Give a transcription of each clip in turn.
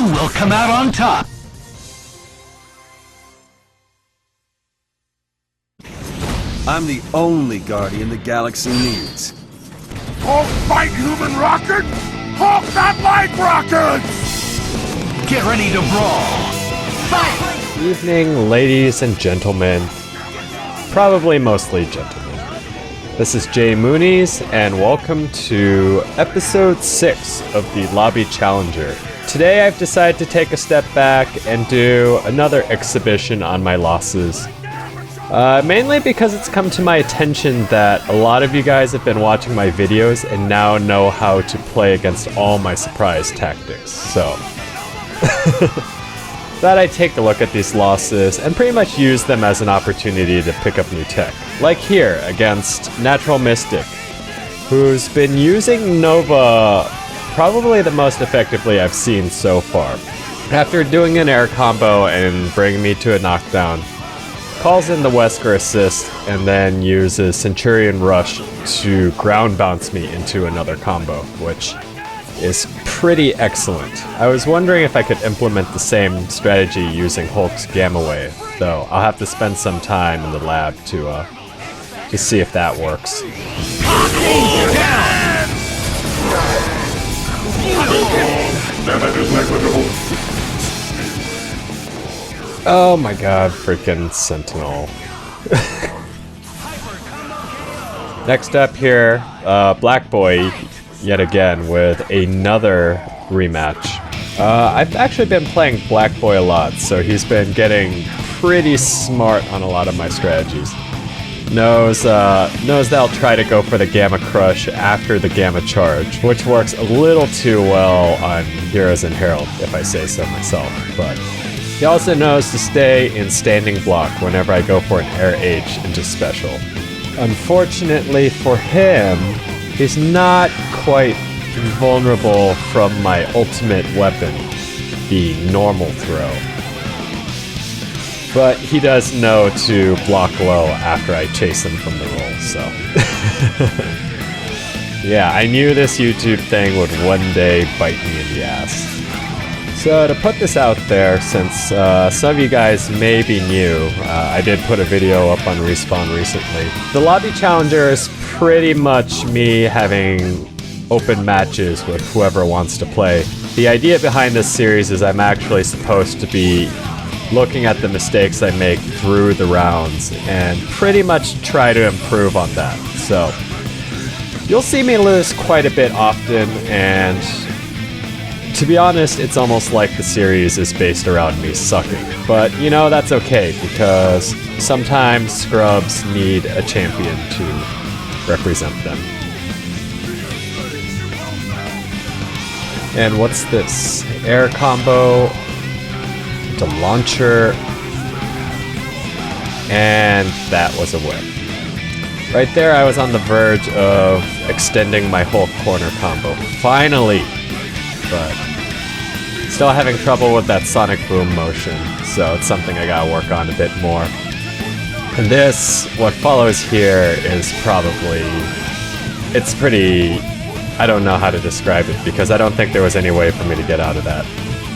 You will come out on top. I'm the only guardian the galaxy needs. Hulk fight human rocket! Hulk that like rockets! Get ready to brawl. Fight! Evening, ladies and gentlemen. Probably mostly gentlemen. This is jmoonies, and welcome to episode 6 of the Lobby Challenger. Today I've decided to take a step back and do another exhibition on my losses. Mainly because it's come to my attention that a lot of you guys have been watching my videos and now know how to play against all my surprise tactics, so thought I'd take a look at these losses and pretty much use them as an opportunity to pick up new tech. Like here, against Natural Mystic, who's been using Nova probably the most effectively I've seen so far. After doing an air combo and bringing me to a knockdown, calls in the Wesker assist and then uses Centurion Rush to ground bounce me into another combo, which is pretty excellent. I was wondering if I could implement the same strategy using Hulk's Gamma Wave, though I'll have to spend some time in the lab to see if that works. Oh my god, freaking Sentinel. Next up here, Black Boy, yet again, with another rematch. I've actually been playing Black Boy a lot, so he's been getting pretty smart on a lot of my strategies. Knows that I'll try to go for the Gamma Crush after the Gamma Charge, which works a little too well on Heroes and Herald, if I say so myself, but he also knows to stay in standing block whenever I go for an Air H into special. Unfortunately for him, he's not quite vulnerable from my ultimate weapon, the normal throw. But he does know to block low after I chase him from the roll, so. Yeah, I knew this YouTube thing would one day bite me in the ass. So to put this out there, since some of you guys may be new, I did put a video up on Respawn recently. The Lobby Challenger is pretty much me having open matches with whoever wants to play. The idea behind this series is I'm actually supposed to be looking at the mistakes I make through the rounds and pretty much try to improve on that. So you'll see me lose quite a bit often, and to be honest, it's almost like the series is based around me sucking. But, you know, that's okay, because sometimes scrubs need a champion to represent them. And what's this? Air combo, the launcher, and that was a whip. Right there, I was on the verge of extending my Hulk corner combo. Finally! But still having trouble with that sonic boom motion, so it's something I gotta work on a bit more. And this, what follows here, is probably, it's pretty, I don't know how to describe it, because I don't think there was any way for me to get out of that.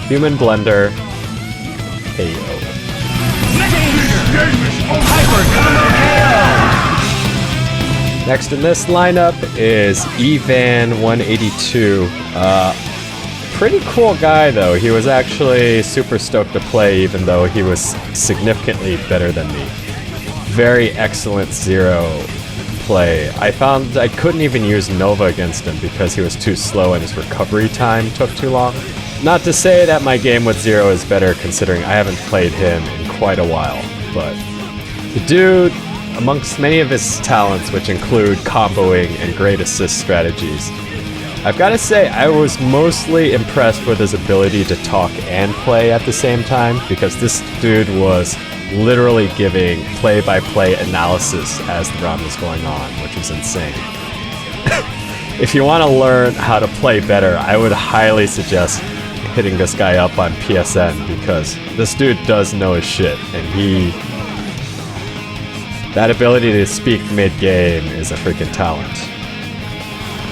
Human Blender, AO. Next in this lineup is Evan182. Pretty cool guy though. He was actually super stoked to play, even though he was significantly better than me. Very excellent Zero play. I found I couldn't even use Nova against him because he was too slow and his recovery time took too long. Not to say that my game with Zero is better, considering I haven't played him in quite a while, but the dude, amongst many of his talents, which include comboing and great assist strategies, I've got to say, I was mostly impressed with his ability to talk and play at the same time, because this dude was literally giving play-by-play analysis as the round was going on, which was insane. If you want to learn how to play better, I would highly suggest hitting this guy up on PSN, because this dude does know his shit, and that ability to speak mid-game is a freaking talent.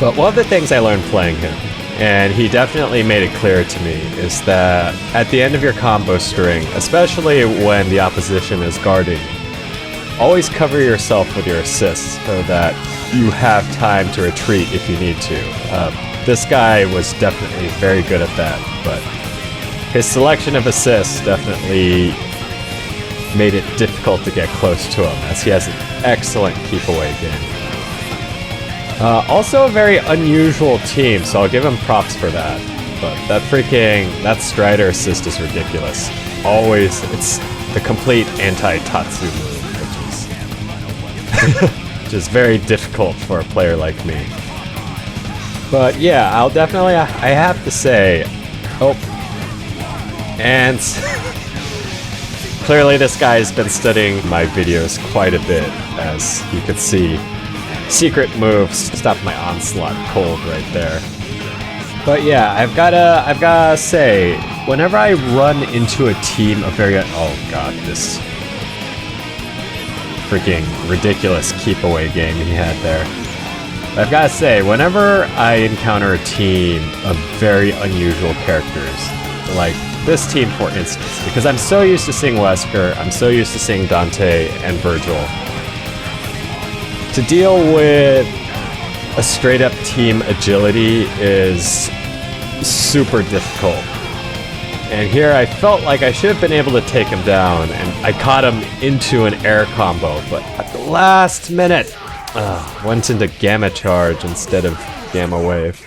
But one of the things I learned playing him and he definitely made it clear to me, is that at the end of your combo string, especially when the opposition is guarding, always cover yourself with your assists so that you have time to retreat if you need to. This guy was definitely very good at that, but his selection of assists definitely made it difficult to get close to him, as he has an excellent keep-away game. Also a very unusual team, so I'll give him props for that. But that Strider assist is ridiculous. Always, it's the complete anti-Tatsu move, which is very difficult for a player like me. But yeah, I have to say, and clearly this guy has been studying my videos quite a bit, as you could see. Secret moves, stop my onslaught cold right there. But yeah, I've gotta say, whenever I run into a team of oh god, this freaking ridiculous keep-away game he had there. I've gotta say, whenever I encounter a team of very unusual characters, like this team for instance, because I'm so used to seeing Wesker, I'm so used to seeing Dante and Virgil, to deal with a straight-up team agility is super difficult. And here I felt like I should have been able to take him down, and I caught him into an air combo, but at the last minute, went into Gamma Charge instead of Gamma Wave.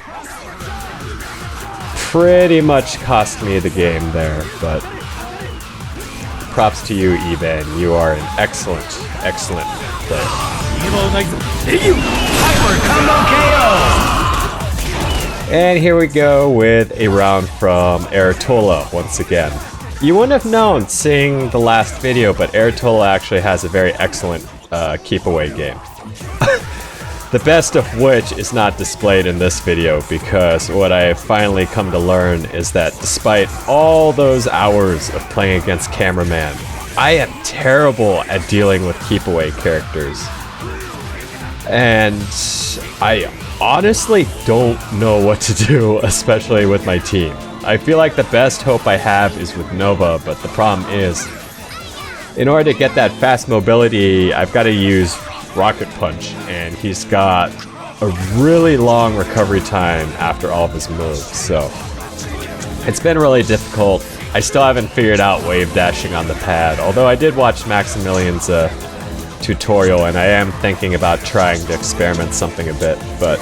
Pretty much cost me the game there, but props to you, Evan. You are an excellent player. Hyper combo KO! And here we go with a round from Eritola once again. You wouldn't have known seeing the last video, but Eritola actually has a very excellent keep-away game. The best of which is not displayed in this video, because what I have finally come to learn is that despite all those hours of playing against Cameraman, I am terrible at dealing with keep-away characters. And I honestly don't know what to do, especially with my team. I feel like the best hope I have is with Nova, but the problem is, in order to get that fast mobility, I've got to use Rocket Punch, and he's got a really long recovery time after all of his moves, so it's been really difficult. I still haven't figured out wave dashing on the pad, although I did watch Maximilian's tutorial, and I am thinking about trying to experiment something a bit, but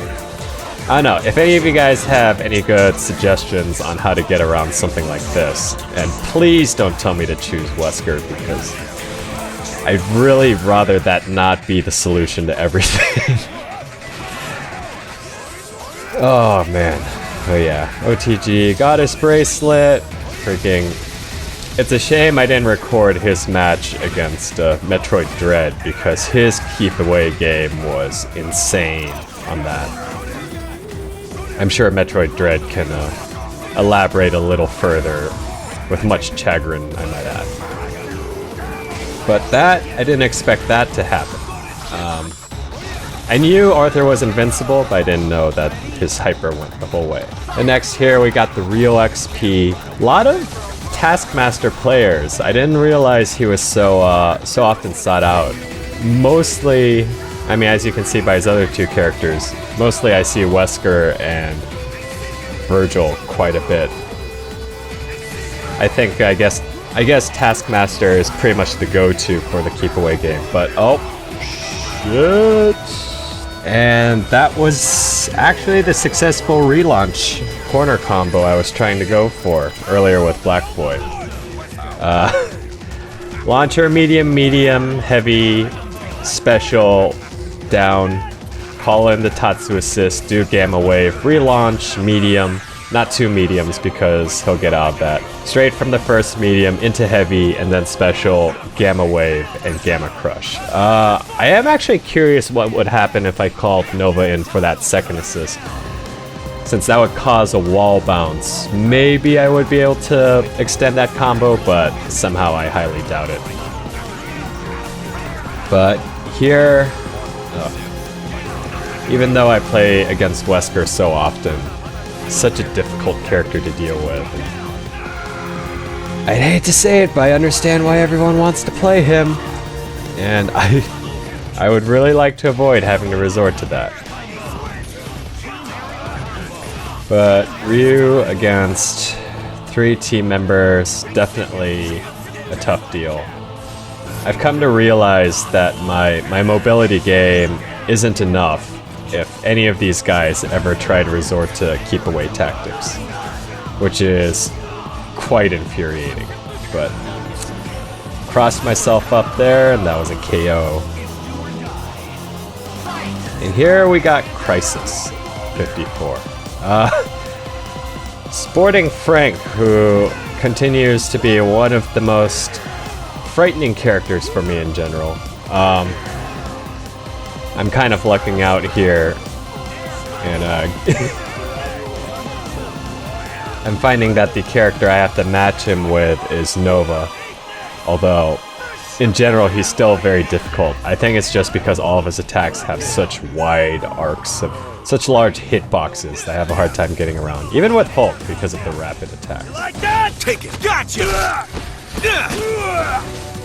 I don't know. If any of you guys have any good suggestions on how to get around something like this, and please don't tell me to choose Wesker, because I'd really rather that not be the solution to everything. Oh man. Oh yeah. OTG Goddess Bracelet. Freaking. It's a shame I didn't record his match against Metroid Dread, because his keep-away game was insane on that. I'm sure Metroid Dread can elaborate a little further with much chagrin, I might add. But that, I didn't expect that to happen. I knew Arthur was invincible, but I didn't know that his hyper went the whole way. And next here we got the Real XP. A lot of Taskmaster players. I didn't realize he was so often sought out. Mostly, I mean, as you can see by his other two characters, mostly I see Wesker and Virgil quite a bit. I guess Taskmaster is pretty much the go-to for the keep-away game, but oh, shit. And that was actually the successful relaunch corner combo I was trying to go for earlier with Black Boy. Launcher, medium, heavy, special, down, call in the Tatsu assist, do Gamma Wave, relaunch, medium, not two mediums because he'll get out of that. Straight from the first medium into heavy, and then special, Gamma Wave, and Gamma Crush. I am actually curious what would happen if I called Nova in for that second assist, since that would cause a wall bounce. Maybe I would be able to extend that combo, but somehow I highly doubt it. But here, even though I play against Wesker so often, such a difficult character to deal with. I'd hate to say it, but I understand why everyone wants to play him. And I would really like to avoid having to resort to that. But Ryu against 3 team members, definitely a tough deal. I've come to realize that my mobility game isn't enough if any of these guys ever try to resort to keep away tactics, which is quite infuriating. But crossed myself up there, and that was a KO. And here we got Crisis 54. Sporting Frank, who continues to be one of the most frightening characters for me in general. I'm kind of lucking out here, and I'm finding that the character I have to match him with is Nova, although in general he's still very difficult. I think it's just because all of his attacks have such wide arcs of such large hitboxes that I have a hard time getting around, even with Hulk because of the rapid attacks. Like that? Take it. Gotcha.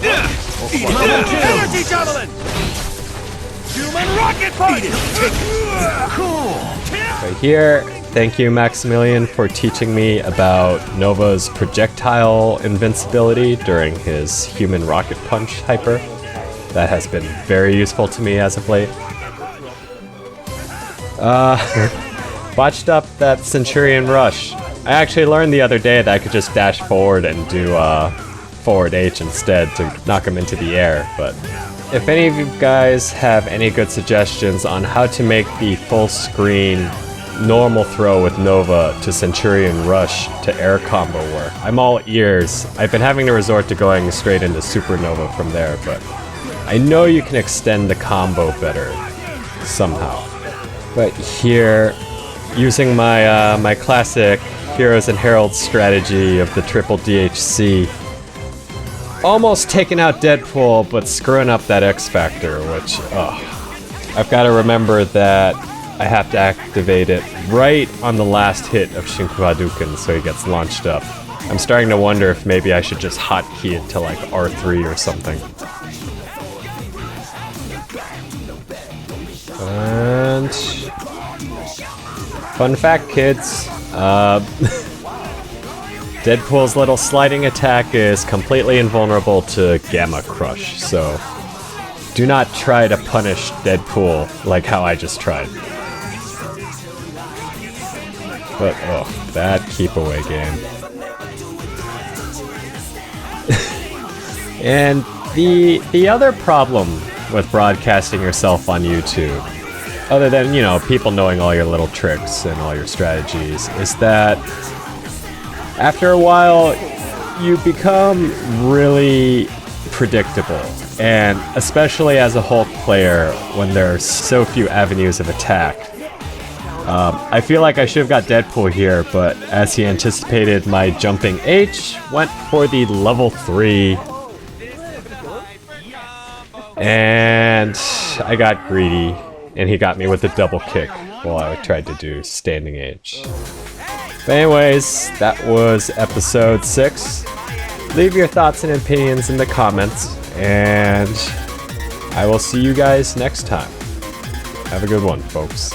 Energy javelin. Human rocket punch. Right here, thank you Maximilian for teaching me about Nova's projectile invincibility during his human rocket punch hyper. That has been very useful to me as of late. Botched up that Centurion Rush. I actually learned the other day that I could just dash forward and do forward H instead to knock him into the air, but if any of you guys have any good suggestions on how to make the full screen normal throw with Nova to Centurion Rush to air combo work, I'm all ears. I've been having to resort to going straight into Supernova from there, but I know you can extend the combo better somehow. But here, using my my classic Heroes and Heralds strategy of the triple DHC, almost taking out Deadpool, but screwing up that X Factor, which, I've got to remember that I have to activate it right on the last hit of Shinku Hadouken so he gets launched up. I'm starting to wonder if maybe I should just hotkey it to like R3 or something. And fun fact, kids, Deadpool's little sliding attack is completely invulnerable to Gamma Crush, so do not try to punish Deadpool like how I just tried. But, that keep away game. And the other problem with broadcasting yourself on YouTube, other than, you know, people knowing all your little tricks and all your strategies, is that after a while, you become really predictable. And especially as a Hulk player, when there are so few avenues of attack. I feel like I should have got Deadpool here, but as he anticipated my jumping H, went for the level 3. And I got greedy, and he got me with a double kick while I tried to do standing H. But anyways, that was episode 6. Leave your thoughts and opinions in the comments, and I will see you guys next time. Have a good one, folks.